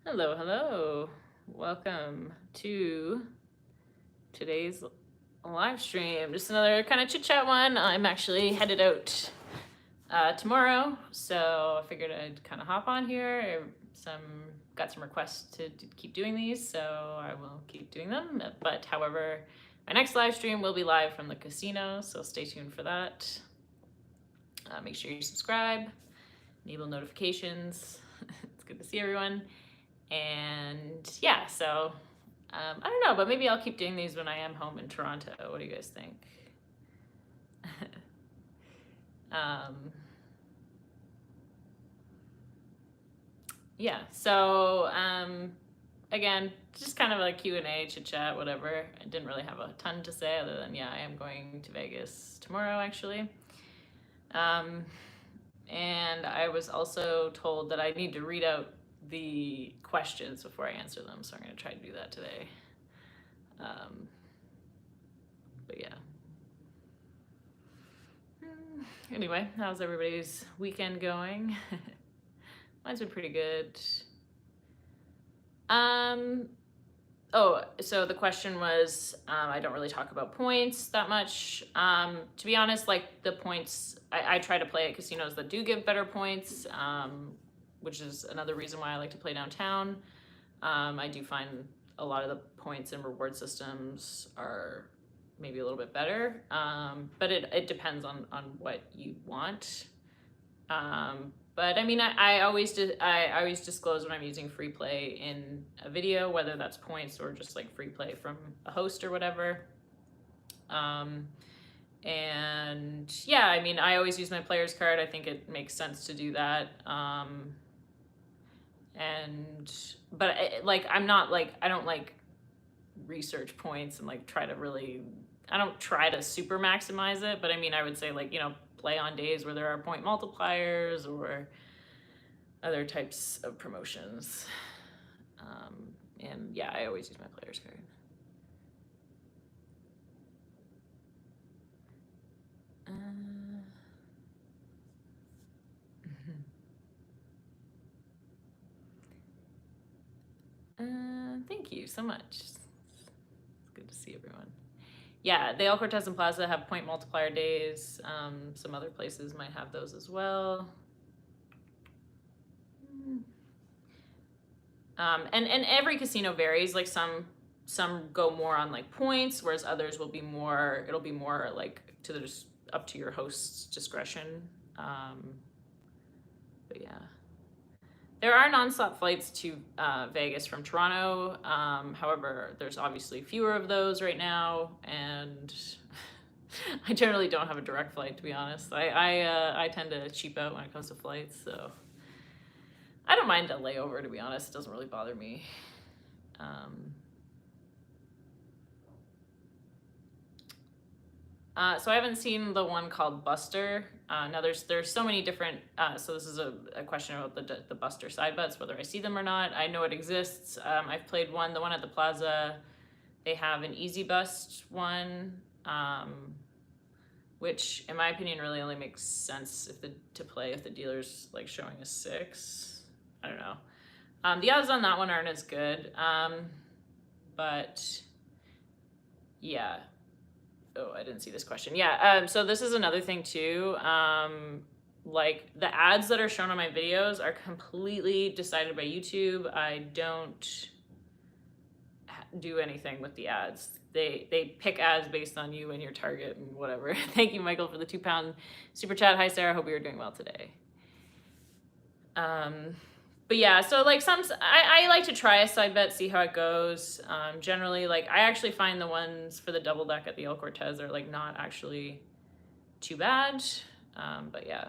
Hello, hello. Welcome to today's live stream. Just another kind of chit chat one. I'm actually headed out tomorrow, so I figured I'd kind of hop on here. Got some requests to keep doing these, so I will keep doing them. But however, my next live stream will be live from the casino, so stay tuned for that. Make sure you subscribe, enable notifications. It's good to see everyone. And yeah, so I don't know, but maybe I'll keep doing these when I am home in Toronto. What do you guys think? Yeah, so again, just kind of a Q&A, chit chat, whatever. I didn't really have a ton to say other than, yeah, I am going to Vegas tomorrow, actually. And I was also told that I need to read out the questions before I answer them, so I'm going to try to do that today. But yeah. Anyway, how's everybody's weekend going? Mine's been pretty good. Oh, so the question was, I don't really talk about points that much. To be honest, like the points, I try to play at casinos that do give better points, which is another reason why I like to play downtown. I do find a lot of the points and reward systems are maybe a little bit better, but it depends on what you want. But I mean, I always disclose when I'm using free play in a video, whether that's points or just like free play from a host or whatever. And yeah, I mean, I always use my player's card. I think it makes sense to do that. But I'm not like, I don't like research points and like try to really, I don't try to super maximize it, but I mean, I would say like, play on days where there are point multipliers or other types of promotions. And yeah, I always use my player's card. Thank you so much. It's good to see everyone. Yeah, the El Cortez and Plaza have point multiplier days. Some other places might have those as well. And every casino varies. Like some go more on like points, whereas others will be more. It'll be more like up to your host's discretion. But yeah. There are non-stop flights to Vegas from Toronto. However, there's obviously fewer of those right now, and I generally don't have a direct flight, to be honest. I tend to cheap out when it comes to flights, so I don't mind a layover, to be honest. It doesn't really bother me. So I haven't seen the one called Buster. Now there's so many different, so this is a question about the Buster side bets, whether I see them or not. I know it exists. I've played the one at the Plaza. They have an Easy Bust one, which in my opinion really only makes sense to play if the dealer's like showing a 6. I don't know. The odds on that one aren't as good, but yeah. Oh, I didn't see this question. Yeah, so this is another thing too. Like the ads that are shown on my videos are completely decided by YouTube. I don't do anything with the ads. They pick ads based on you and your target and whatever. Thank you, Michael, for the £2 super chat. Hi, Sarah. Hope you're doing well today. But yeah, so like I like to try a side bet, see how it goes. Generally, like I actually find the ones for the double deck at the El Cortez are like not actually too bad. But yeah.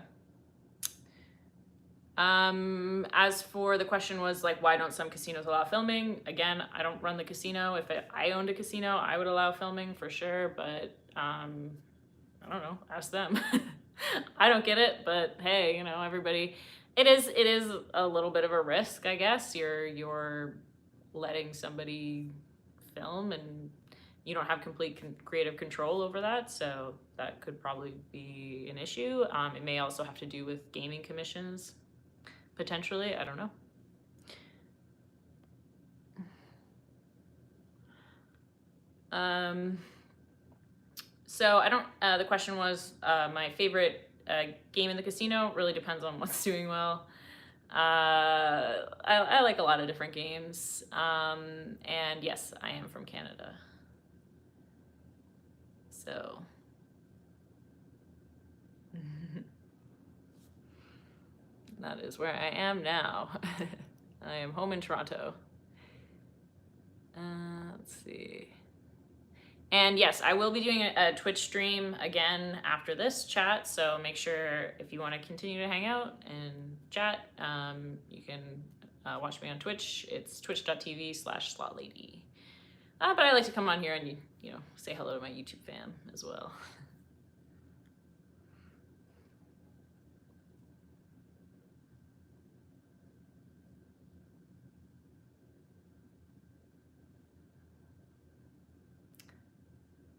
As for the question was like, why don't some casinos allow filming? Again, I don't run the casino. If I owned a casino, I would allow filming for sure, but I don't know, ask them. I don't get it, but hey, everybody, it is a little bit of a risk, I guess. You're letting somebody film and you don't have complete creative control over that, so that could probably be an issue. It may also have to do with gaming commissions, potentially. I don't know. So I don't, the question was my favorite game in the casino. Really depends on what's doing well. I like a lot of different games. And yes, I am from Canada. So. That is where I am now. I am home in Toronto. Let's see. And yes, I will be doing a Twitch stream again after this chat, so make sure if you want to continue to hang out and chat, you can watch me on Twitch. It's twitch.tv/Slotlady. But I like to come on here and you know, say hello to my YouTube fam as well.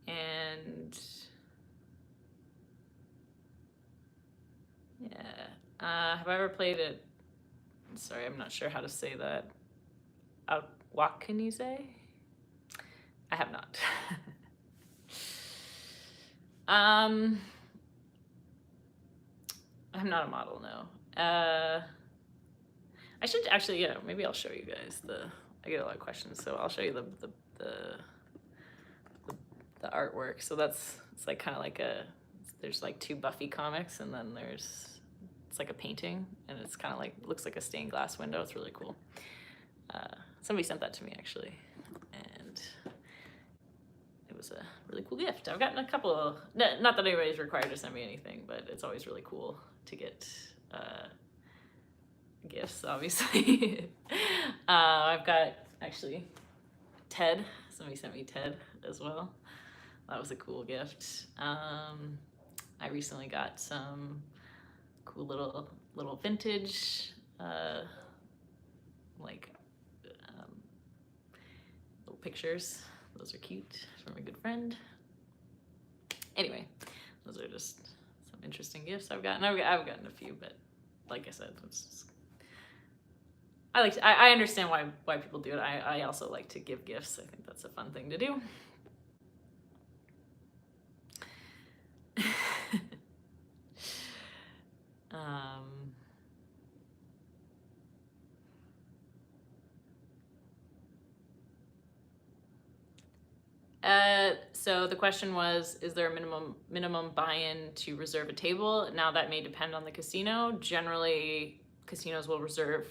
And yeah, have I ever played it? Sorry, I'm not sure how to say that. What can you say? I have not. I'm not a model, no. I should actually, yeah, maybe I'll show you guys I get a lot of questions, so I'll show you the artwork. So it's like kind of like there's like 2 Buffy comics, and then it's like a painting, and it's kind of like, looks like a stained glass window. It's really cool. Somebody sent that to me actually, and it was a really cool gift. I've gotten a couple, not that anybody's required to send me anything, but it's always really cool to get gifts, obviously. I've got actually Ted. Somebody sent me Ted as well. That was a cool gift. I recently got some cool little vintage little pictures. Those are cute from a good friend. Anyway, those are just some interesting gifts I've gotten. I've gotten a few, but like I said, I understand why people do it. I also like to give gifts. I think that's a fun thing to do. So the question was, is there a minimum buy-in to reserve a table? Now that may depend on the casino. Generally, casinos will reserve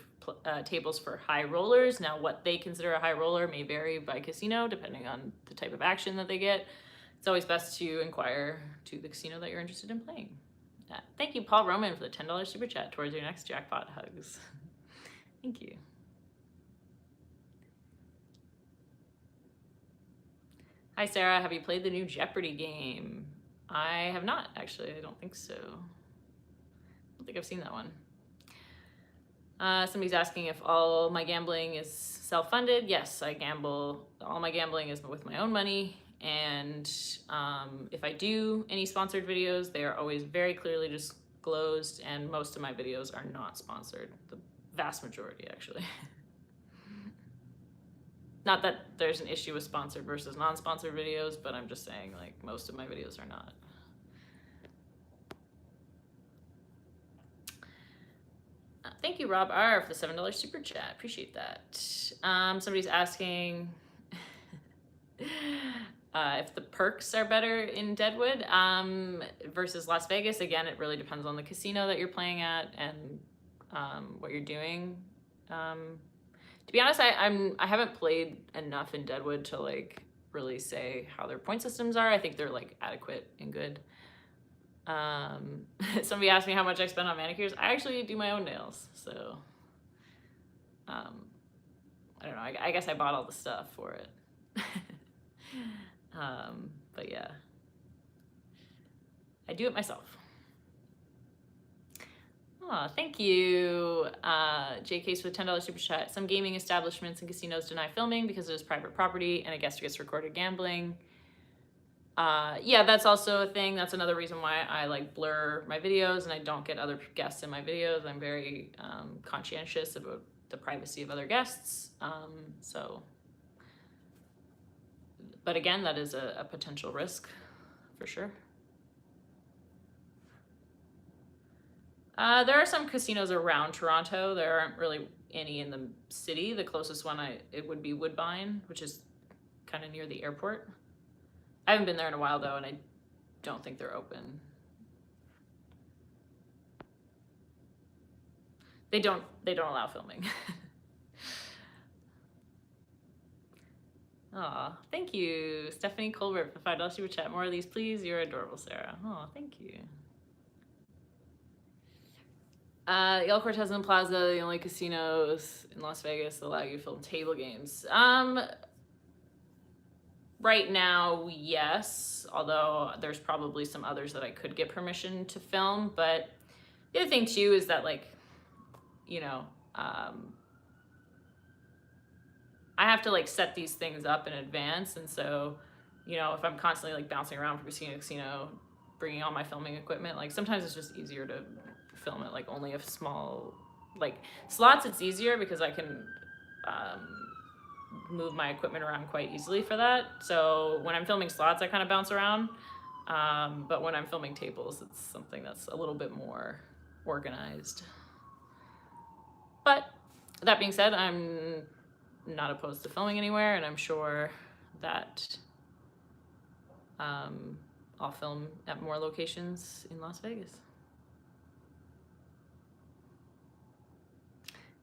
tables for high rollers. Now what they consider a high roller may vary by casino depending on the type of action that they get. It's always best to inquire to the casino that you're interested in playing. Thank you, Paul Roman, for the $10 super chat towards your next jackpot hugs. Thank you. Hi, Sarah. Have you played the new Jeopardy game? I have not, actually. I don't think so. I don't think I've seen that one. Somebody's asking if all my gambling is self-funded. Yes, I gamble. All my gambling is with my own money. And if I do any sponsored videos, they are always very clearly disclosed, and most of my videos are not sponsored. The vast majority, actually. Not that there's an issue with sponsored versus non-sponsored videos, but I'm just saying, like, most of my videos are not. Thank you, Rob R, for the $7 super chat. Appreciate that. Somebody's asking if the perks are better in Deadwood versus Las Vegas. Again, it really depends on the casino that you're playing at and what you're doing. To be honest, I haven't played enough in Deadwood to like really say how their point systems are. I think they're like adequate and good. Somebody asked me how much I spend on manicures. I actually do my own nails, so I don't know. I guess I bought all the stuff for it. But yeah, I do it myself. Oh, thank you, JK's with $10 super chat. Some gaming establishments and casinos deny filming because it is private property and a guest gets recorded gambling. Yeah, that's also a thing. That's another reason why I like blur my videos and I don't get other guests in my videos. I'm very conscientious about the privacy of other guests. So But again, that is a potential risk for sure. There are some casinos around Toronto. There aren't really any in the city. The closest one it would be Woodbine, which is kind of near the airport. I haven't been there in a while though, and I don't think they're open. They don't allow filming. Aw, thank you, Stephanie Colbert, for $5 super chat. More of these, please. You're adorable, Sarah. Aw, thank you. El Cortez and Plaza, the only casinos in Las Vegas that allow you to film table games. Right now, yes, although there's probably some others that I could get permission to film. But the other thing too is that, like, you know, I have to like set these things up in advance, and so, you know, if I'm constantly like bouncing around from casino to casino, bringing all my filming equipment, like sometimes it's just easier to film it like only a small, like slots. It's easier because I can move my equipment around quite easily for that. So when I'm filming slots, I kind of bounce around. But when I'm filming tables, it's something that's a little bit more organized. But that being said, I'm not opposed to filming anywhere, and I'm sure that I'll film at more locations in Las Vegas.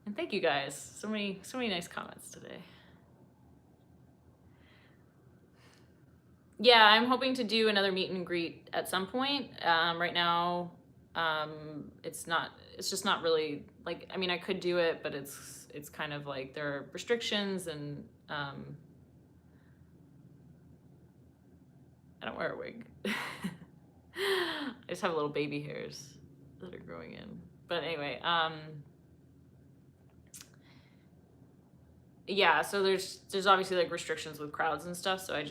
And thank you guys. So many nice comments today. Yeah, I'm hoping to do another meet and greet at some point. Right now, it's just not really like, I mean, I could do it, but it's kind of like there are restrictions, and I don't wear a wig. I just have little baby hairs that are growing in. But anyway, yeah, so there's obviously like restrictions with crowds and stuff, so I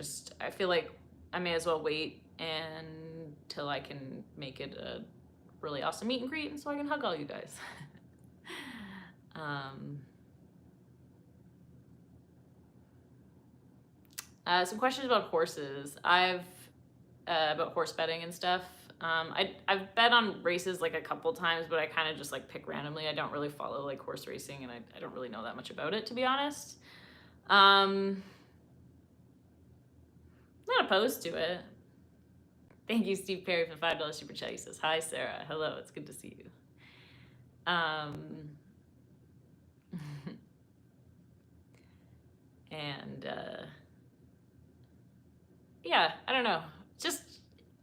feel like I may as well wait until I can make it a really awesome meet and greet, and so I can hug all you guys. Some questions about horses. About horse betting and stuff. I've bet on races like a couple times, but I kind of just like pick randomly. I don't really follow like horse racing, and I don't really know that much about it, to be honest. I'm not opposed to it. Thank you, Steve Perry, for $5 super chat. He says, "Hi, Sarah. Hello. It's good to see you." And yeah, I don't know. Just,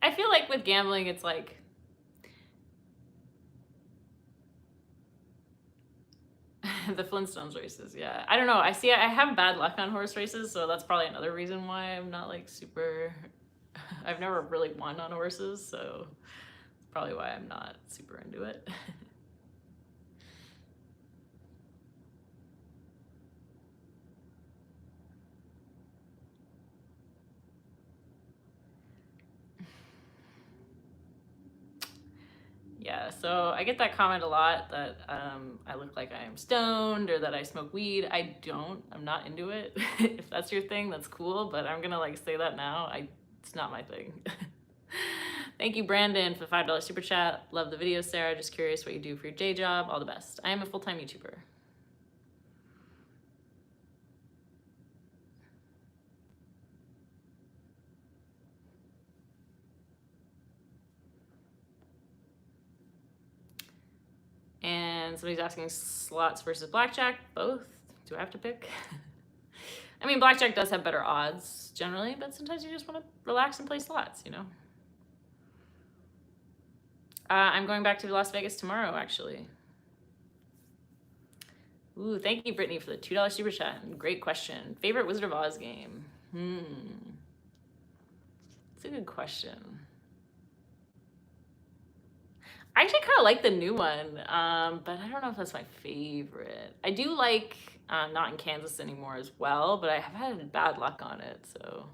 I feel like with gambling, it's like, the Flintstones races, yeah. I don't know. I have bad luck on horse races, so that's probably another reason why I'm not like super, I've never really won on horses, so it's probably why I'm not super into it. Yeah, so I get that comment a lot that I look like I am stoned or that I smoke weed. I don't. I'm not into it. If that's your thing, that's cool, but I'm gonna like say that now. It's not my thing. Thank you, Brandon, for $5 super chat. Love the video, Sarah. Just curious what you do for your day job. All the best. I am a full-time YouTuber. And somebody's asking slots versus blackjack. Both. Do I have to pick? I mean, blackjack does have better odds generally, but sometimes you just want to relax and play slots, you know? I'm going back to Las Vegas tomorrow, actually. Ooh, thank you, Brittany, for the $2 super chat. Great question. Favorite Wizard of Oz game? It's a good question. I actually kind of like the new one, but I don't know if that's my favorite. I do like Not in Kansas Anymore as well, but I have had bad luck on it, so.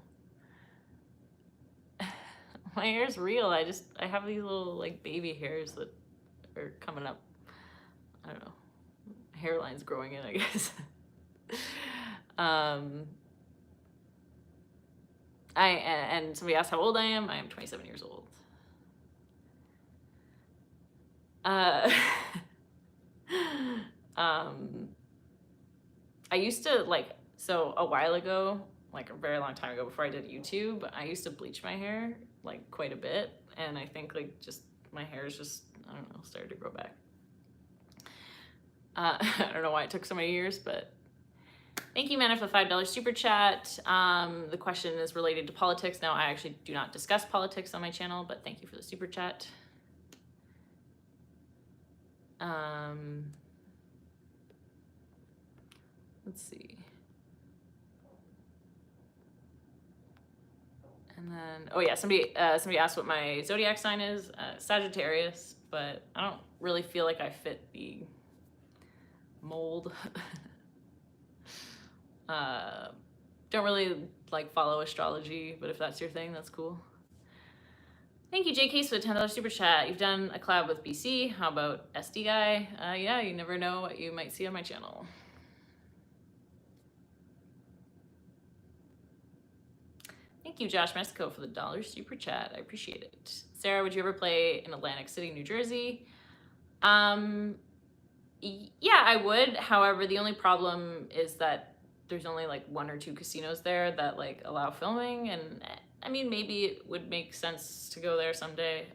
My hair's real. I have these little like baby hairs that are coming up. I don't know. Hairline's growing in, I guess. And somebody asked how old I am. I am 27 years old. I used to so a while ago, like a very long time ago before I did YouTube, I used to bleach my hair like quite a bit. And I think like just my hair is just, I don't know, started to grow back. I don't know why it took so many years, but thank you, Manna, for the $5 super chat. The question is related to politics. Now, I actually do not discuss politics on my channel, but thank you for the super chat. Let's see. And then, oh yeah, somebody asked what my zodiac sign is. Sagittarius, but I don't really feel like I fit the mold. Don't really like follow astrology, but if that's your thing, that's cool. Thank you, JK, for the $10 super chat. You've done a collab with BC. How about SD Guy? Yeah, you never know what you might see on my channel. Thank you, Josh Mexico, for the $1 super chat. I appreciate it. Sarah, would you ever play in Atlantic City, New Jersey? Yeah, I would. However, the only problem is that there's only like 1 or 2 casinos there that like allow filming, and I mean, maybe it would make sense to go there someday.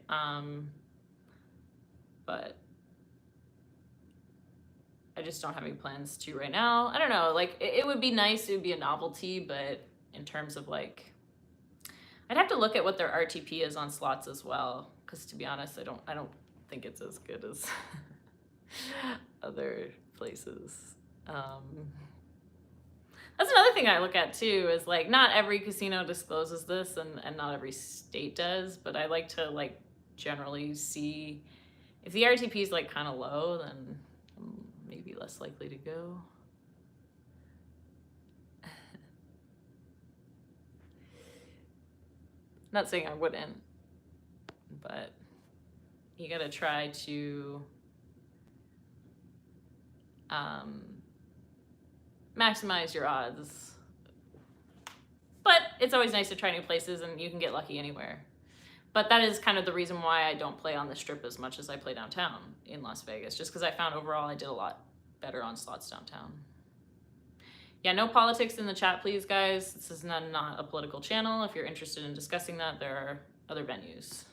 But I just don't have any plans to right now. I don't know, like it would be nice, it would be a novelty, but in terms of like, I'd have to look at what their RTP is on slots as well, because to be honest, I don't think it's as good as other places. That's another thing I look at too, is like not every casino discloses this, and not every state does, but I like to like generally see if the RTP is like kind of low, then I'm maybe less likely to go. Not saying I wouldn't, but you gotta try to maximize your odds. But it's always nice to try new places, and you can get lucky anywhere. But that is kind of the reason why I don't play on the Strip as much as I play downtown in Las Vegas, just because I found overall I did a lot better on slots downtown. Yeah, no politics in the chat, please, guys. This is not a political channel. If you're interested in discussing that, there are other venues.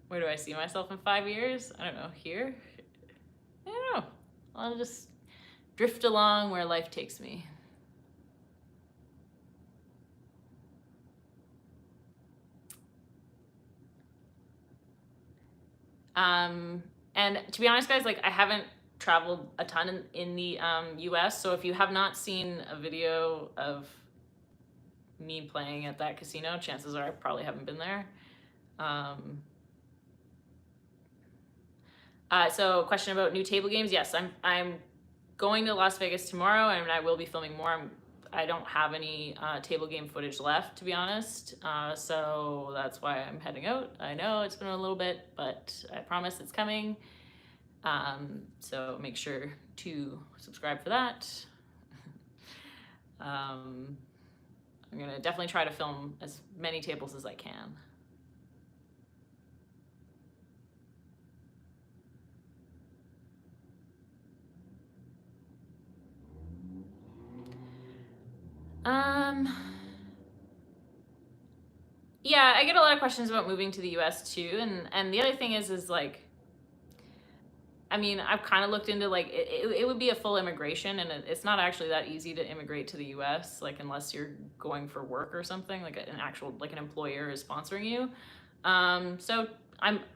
Where do I see myself in 5 years? I don't know, here? I don't know. I'll just drift along where life takes me. And to be honest, guys, like I haven't traveled a ton in the US, so if you have not seen a video of me playing at that casino, chances are I probably haven't been there. So question about new table games. Yes, I'm going to Las Vegas tomorrow, and I will be filming more. I don't have any table game footage left, to be honest. So that's why I'm heading out. I know it's been a little bit, but I promise it's coming. So make sure to subscribe for that. I'm gonna definitely try to film as many tables as I can. Yeah, I get a lot of questions about moving to the US too, and the other thing is like, I mean, I've kind of looked into like, it would be a full immigration, and it's not actually that easy to immigrate to the US, like unless you're going for work or something, like an actual, like an employer is sponsoring you. So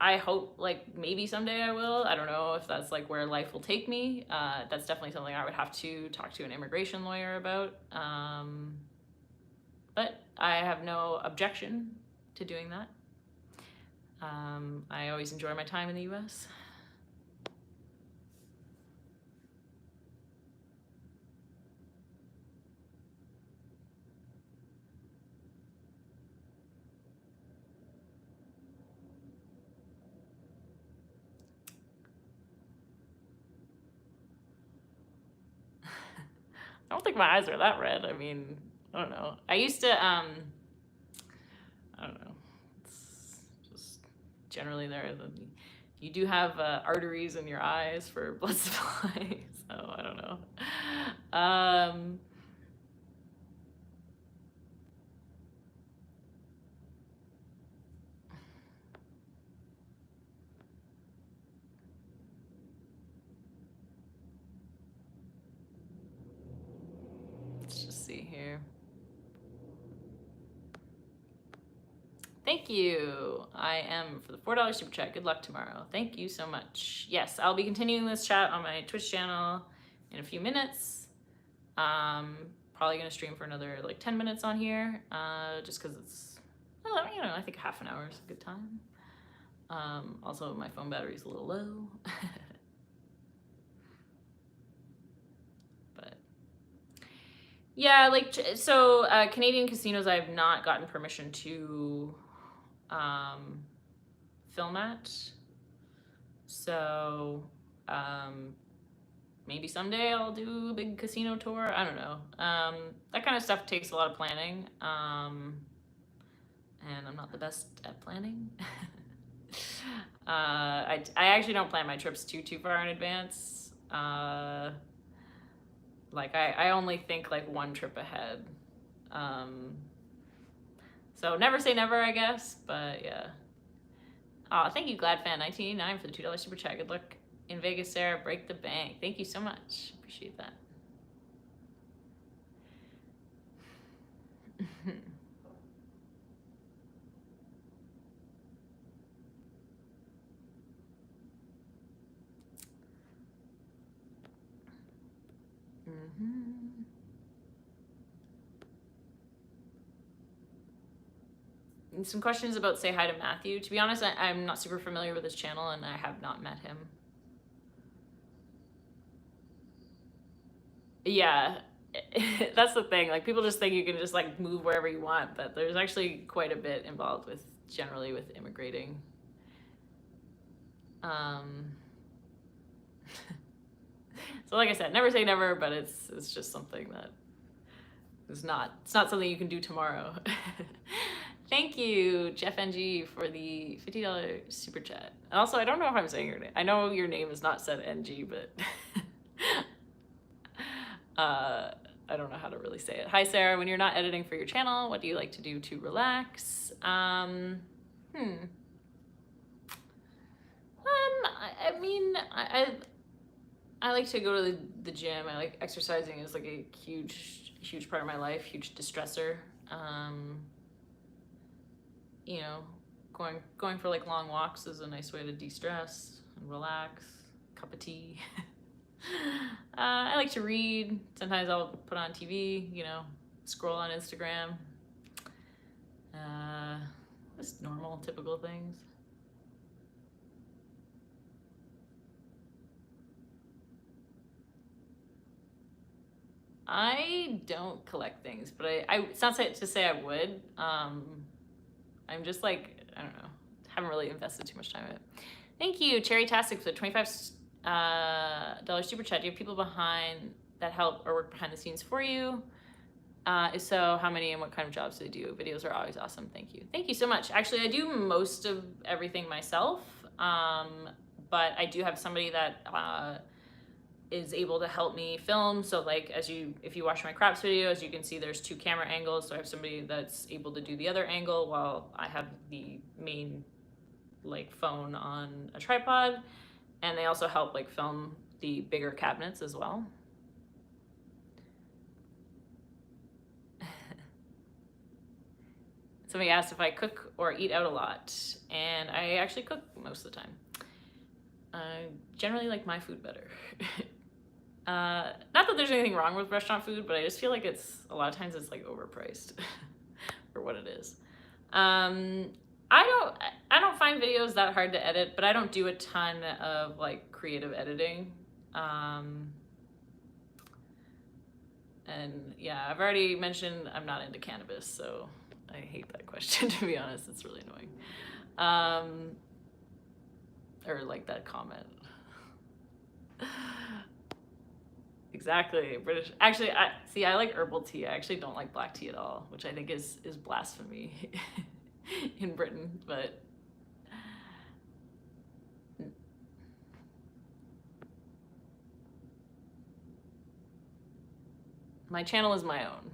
I hope like maybe someday I will. I don't know if that's like where life will take me. That's definitely something I would have to talk to an immigration lawyer about. But I have no objection to doing that. I always enjoy my time in the US. I don't think my eyes are that red. I mean, I don't know. I used to, I don't know. It's just generally there. You do have arteries in your eyes for blood supply, so I don't know. Let's just see here. Thank you. I am for the $4 super chat. Good luck tomorrow. Thank you so much. Yes, I'll be continuing this chat on my Twitch channel in a few minutes. Probably gonna stream for another like 10 minutes on here, just because it's, well, you know, I think half an hour is a good time. Also, my phone battery's a little low. But yeah, like, so Canadian casinos, I have not gotten permission to film at. So maybe someday I'll do a big casino tour. I don't know. That kind of stuff takes a lot of planning. And I'm not the best at planning. I actually don't plan my trips too far in advance. Like I only think like one trip ahead. So never say never, I guess, but yeah. Oh, thank you, GladFan1989 for the $2 super chat. Good luck in Vegas, Sarah. Break the bank. Thank you so much. Appreciate that. And some questions about Say Hi to Matthew. To be honest, I'm not super familiar with his channel and I have not met him. Yeah, that's the thing. Like, people just think you can just like move wherever you want, but there's actually quite a bit involved with generally with immigrating. So like I said, never say never, but it's just something that it's not something you can do tomorrow. Thank you, Jeff NG, for the $50 super chat. And also, I don't know if I'm saying your name. I know your name is not said NG, but I don't know how to really say it. Hi, Sarah. When you're not editing for your channel, what do you like to do to relax? I mean, I like to go to the gym. I like exercising is like a huge part of my life, huge distressor. You know, going for like long walks is a nice way to de-stress and relax. Cup of tea. I like to read. Sometimes I'll put on TV, you know, scroll on Instagram. Just normal, typical things. I don't collect things, but it's not to say I would. I'm just like, I don't know, haven't really invested too much time in it. Thank you, Cherry Tastic, for the $25 super chat. Do you have people behind that help or work behind the scenes for you? If so, how many and what kind of jobs do they do? Videos are always awesome. Thank you. Thank you so much. Actually, I do most of everything myself, but I do have somebody that is able to help me film. So like, if you watch my craps video, as you can see, there's 2 camera angles. So I have somebody that's able to do the other angle while I have the main like phone on a tripod. And they also help like film the bigger cabinets as well. Somebody asked if I cook or eat out a lot, and I actually cook most of the time. I generally like my food better. Not that there's anything wrong with restaurant food, but I just feel like a lot of times it's like overpriced for what it is. I don't find videos that hard to edit, but I don't do a ton of like creative editing. And yeah, I've already mentioned I'm not into cannabis, so I hate that question, to be honest. It's really annoying. Or like that comment. Exactly. British. Actually, I like herbal tea. I actually don't like black tea at all, which I think is blasphemy in Britain, but my channel is my own.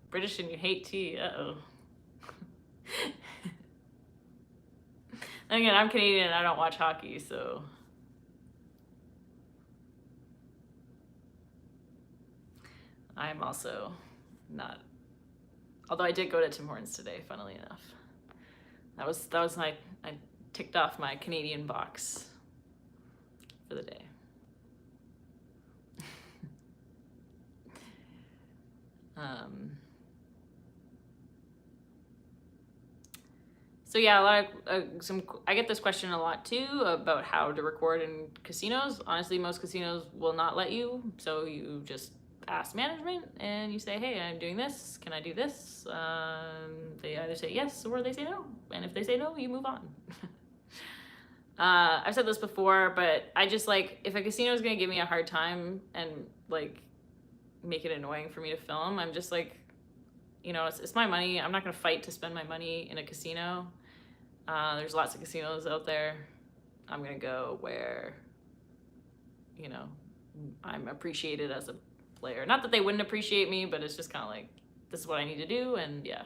British and you hate tea. Uh-oh. And again, I'm Canadian and I don't watch hockey, so I'm also not. Although I did go to Tim Hortons today, funnily enough. That was my, I ticked off my Canadian box for the day. So yeah, a lot of I get this question a lot too about how to record in casinos. Honestly, most casinos will not let you, so you just ask management and you say, hey, I'm doing this, can I do this? They either say yes or they say no, and if they say no, you move on. I've said this before, but I just like, if a casino is gonna give me a hard time and like make it annoying for me to film, I'm just like, you know, it's my money. I'm not gonna fight to spend my money in a casino. There's lots of casinos out there. I'm gonna go where, you know, I'm appreciated as a player. Not that they wouldn't appreciate me, but it's just kind of like, this is what I need to do, and yeah.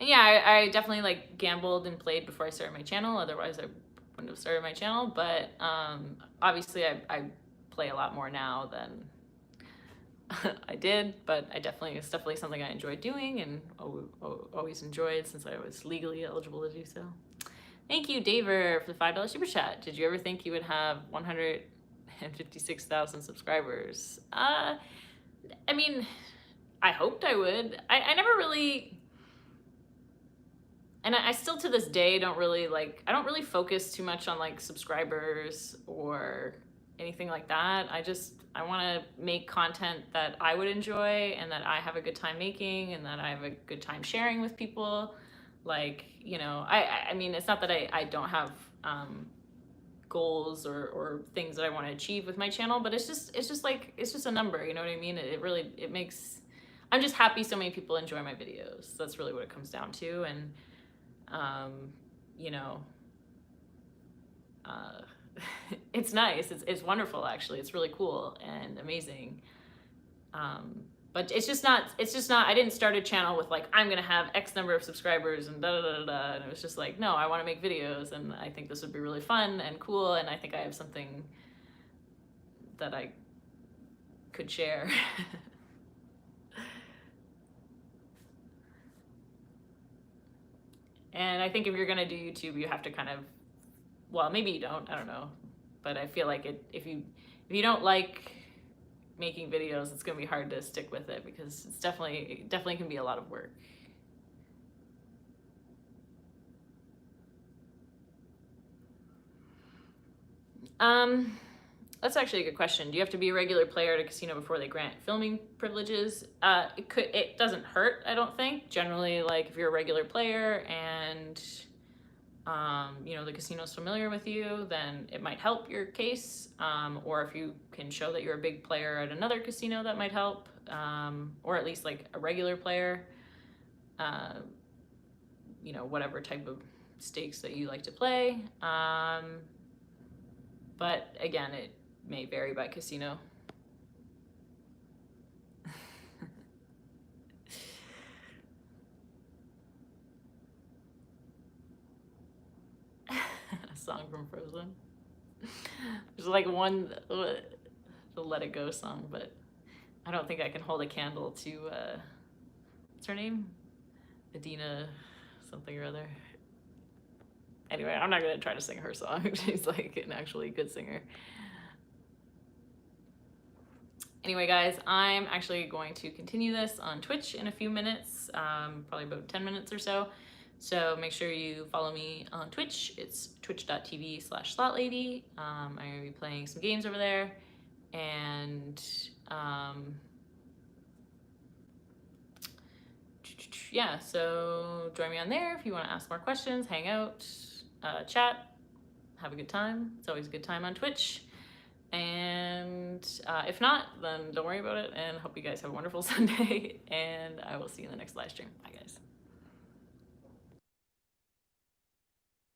And yeah, I definitely like gambled and played before I started my channel. Otherwise, I wouldn't have started my channel. But obviously, I play a lot more now than I did. But it's definitely something I enjoy doing and always enjoyed since I was legally eligible to do so. Thank you, Daver, for the $5 super chat. Did you ever think you would have 156,000 subscribers? I mean, I hoped I would. I never really. And I still to this day don't really I don't really focus too much on like subscribers or anything like that. I want to make content that I would enjoy and that I have a good time making and that I have a good time sharing with people. Like, you know, I mean, it's not that I don't have goals or things that I want to achieve with my channel, but it's just a number, you know what I mean? It makes, I'm just happy so many people enjoy my videos. That's really what it comes down to. And you know, it's nice. It's wonderful, actually. It's really cool and amazing. But it's just not, I didn't start a channel with like, I'm going to have X number of subscribers and da, da, da, da. And it was just like, no, I want to make videos and I think this would be really fun and cool. And I think I have something that I could share. And I think if you're gonna do YouTube, you have to kind of, well, maybe you don't, I don't know. But I feel like if you don't like making videos, it's gonna be hard to stick with it because it definitely can be a lot of work. That's actually a good question. Do you have to be a regular player at a casino before they grant filming privileges? It doesn't hurt, I don't think. Generally, like if you're a regular player and you know, the casino's familiar with you, then it might help your case. Or if you can show that you're a big player at another casino, that might help. Or at least like a regular player. You know, whatever type of stakes that you like to play. But again, it may vary by casino. A song from Frozen. There's like one, the Let It Go song, but I don't think I can hold a candle to, what's her name? Adina something or other. Anyway, I'm not gonna try to sing her song. She's like an actually good singer. Anyway, guys, I'm actually going to continue this on Twitch in a few minutes, probably about 10 minutes or so. So make sure you follow me on Twitch. It's twitch.tv/Slotlady. I'm going to be playing some games over there. And yeah, so join me on there if you want to ask more questions, hang out, chat, have a good time. It's always a good time on Twitch. And if not, then don't worry about it, and hope you guys have a wonderful Sunday, and I will see you in the next live stream. Bye, guys.